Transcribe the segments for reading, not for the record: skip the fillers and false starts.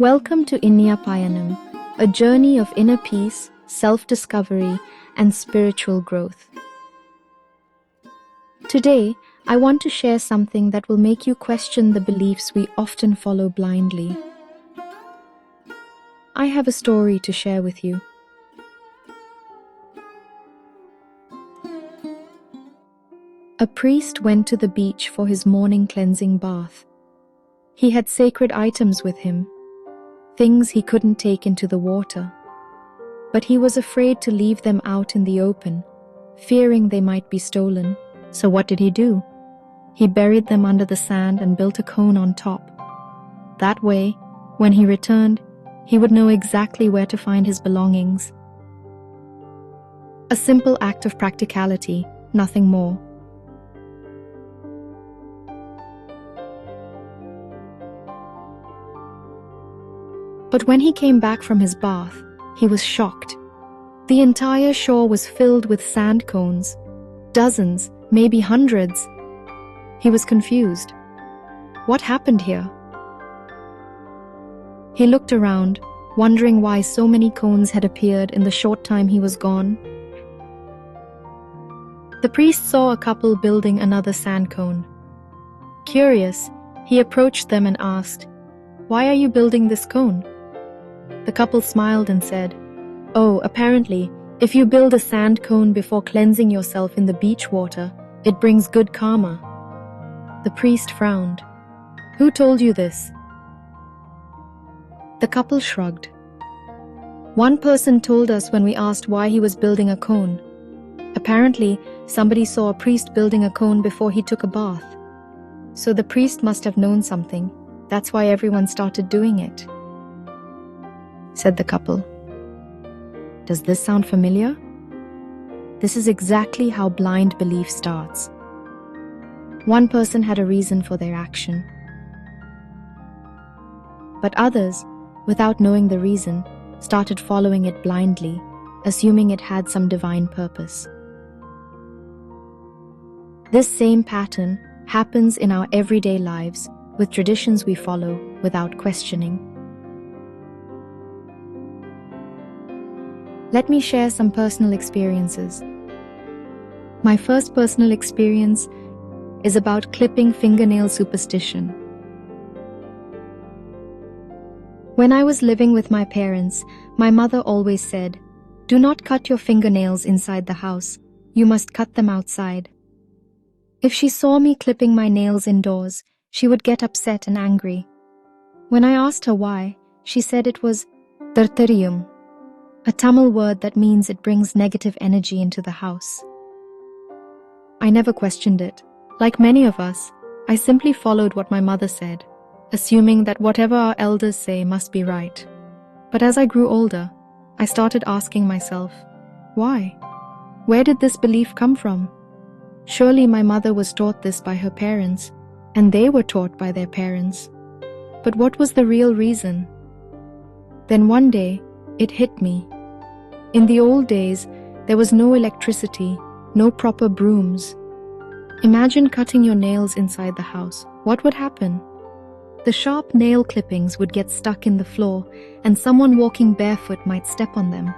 Welcome to Iniya Payanam, a journey of inner peace, self-discovery, and spiritual growth. Today, I want to share something that will make you question the beliefs we often follow blindly. I have a story to share with you. A priest went to the beach for his morning cleansing bath. He had sacred items with him, things he couldn't take into the water. But he was afraid to leave them out in the open, fearing they might be stolen. So what did he do? He buried them under the sand and built a cone on top. That way, when he returned, he would know exactly where to find his belongings. A simple act of practicality, nothing more. But when he came back from his bath, he was shocked. The entire shore was filled with sand cones, dozens, maybe hundreds. He was confused. What happened here? He looked around, wondering why so many cones had appeared in the short time he was gone. The priest saw a couple building another sand cone. Curious, he approached them and asked, "Why are you building this cone?" The couple smiled and said, "Oh, apparently, if you build a sand cone before cleansing yourself in the beach water, it brings good karma." The priest frowned. "Who told you this?" The couple shrugged. "One person told us when we asked why he was building a cone. Apparently, somebody saw a priest building a cone before he took a bath. So the priest must have known something. That's why everyone started doing it," said the couple. Does this sound familiar? This is exactly how blind belief starts. One person had a reason for their action, but others, without knowing the reason, started following it blindly, assuming it had some divine purpose. This same pattern happens in our everyday lives with traditions we follow without questioning. Let me share some personal experiences. My first personal experience is about clipping fingernail superstition. When I was living with my parents, my mother always said, "Do not cut your fingernails inside the house. You must cut them outside." If she saw me clipping my nails indoors, she would get upset and angry. When I asked her why, she said it was tartariyum, a Tamil word that means it brings negative energy into the house. I never questioned it. Like many of us, I simply followed what my mother said, assuming that whatever our elders say must be right. But as I grew older, I started asking myself, why? Where did this belief come from? Surely my mother was taught this by her parents, and they were taught by their parents. But what was the real reason? Then one day, it hit me. In the old days, there was no electricity, no proper brooms. Imagine cutting your nails inside the house. What would happen? The sharp nail clippings would get stuck in the floor, and someone walking barefoot might step on them.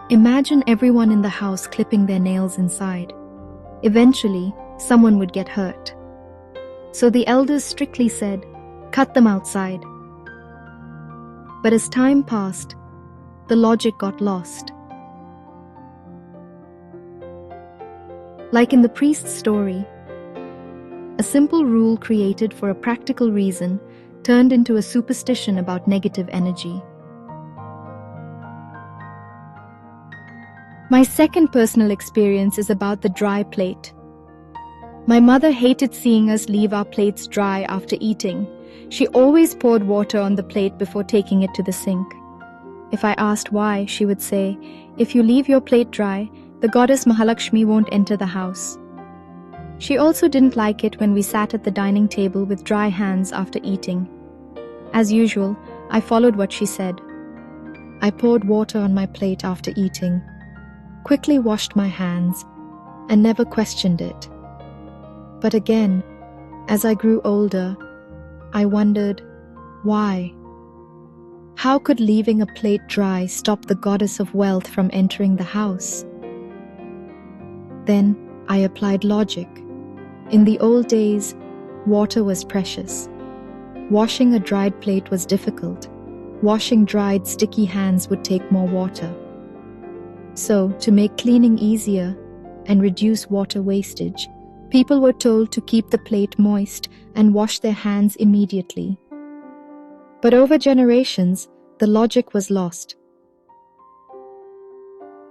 Imagine everyone in the house clipping their nails inside. Eventually, someone would get hurt. So the elders strictly said, "Cut them outside." But as time passed, the logic got lost. Like in the priest's story, a simple rule created for a practical reason turned into a superstition about negative energy. My second personal experience is about the dry plate. My mother hated seeing us leave our plates dry after eating. She always poured water on the plate before taking it to the sink. If I asked why, she would say, "If you leave your plate dry, the goddess Mahalakshmi won't enter the house." She also didn't like it when we sat at the dining table with dry hands after eating. As usual, I followed what she said. I poured water on my plate after eating, quickly washed my hands, and never questioned it. But again, as I grew older, I wondered, why? How could leaving a plate dry stop the goddess of wealth from entering the house? Then I applied logic. In the old days, water was precious. Washing a dried plate was difficult. Washing dried, sticky hands would take more water. So, to make cleaning easier and reduce water wastage, people were told to keep the plate moist and wash their hands immediately. But over generations, the logic was lost.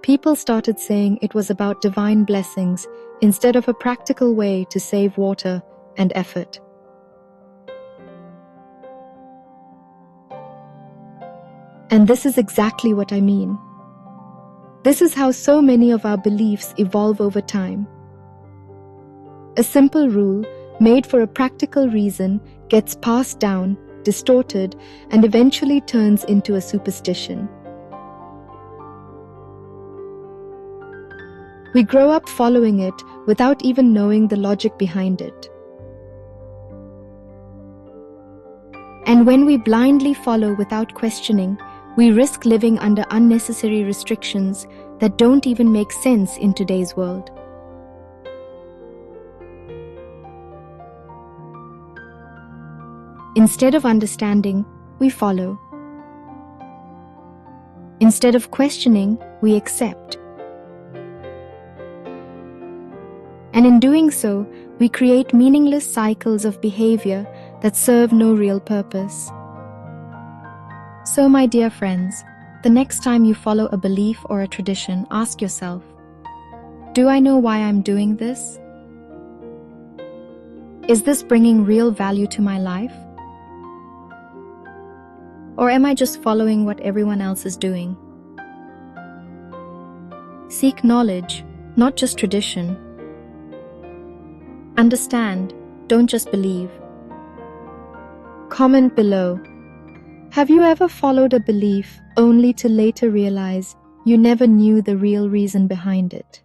People started saying it was about divine blessings instead of a practical way to save water and effort. And this is exactly what I mean. This is how so many of our beliefs evolve over time. A simple rule made for a practical reason gets passed down, distorted, and eventually turns into a superstition. We grow up following it without even knowing the logic behind it. And when we blindly follow without questioning, we risk living under unnecessary restrictions that don't even make sense in today's world. Instead of understanding, we follow. Instead of questioning, we accept. And in doing so, we create meaningless cycles of behavior that serve no real purpose. So, my dear friends, the next time you follow a belief or a tradition, ask yourself, do I know why I'm doing this? Is this bringing real value to my life? Or am I just following what everyone else is doing? Seek knowledge, not just tradition. Understand, don't just believe. Comment below. Have you ever followed a belief only to later realize you never knew the real reason behind it?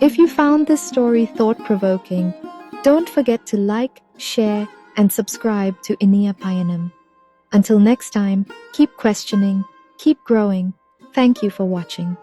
If you found this story thought-provoking, don't forget to like, share, and subscribe to Iniya Payanam. Until next time, keep questioning, keep growing. Thank you for watching.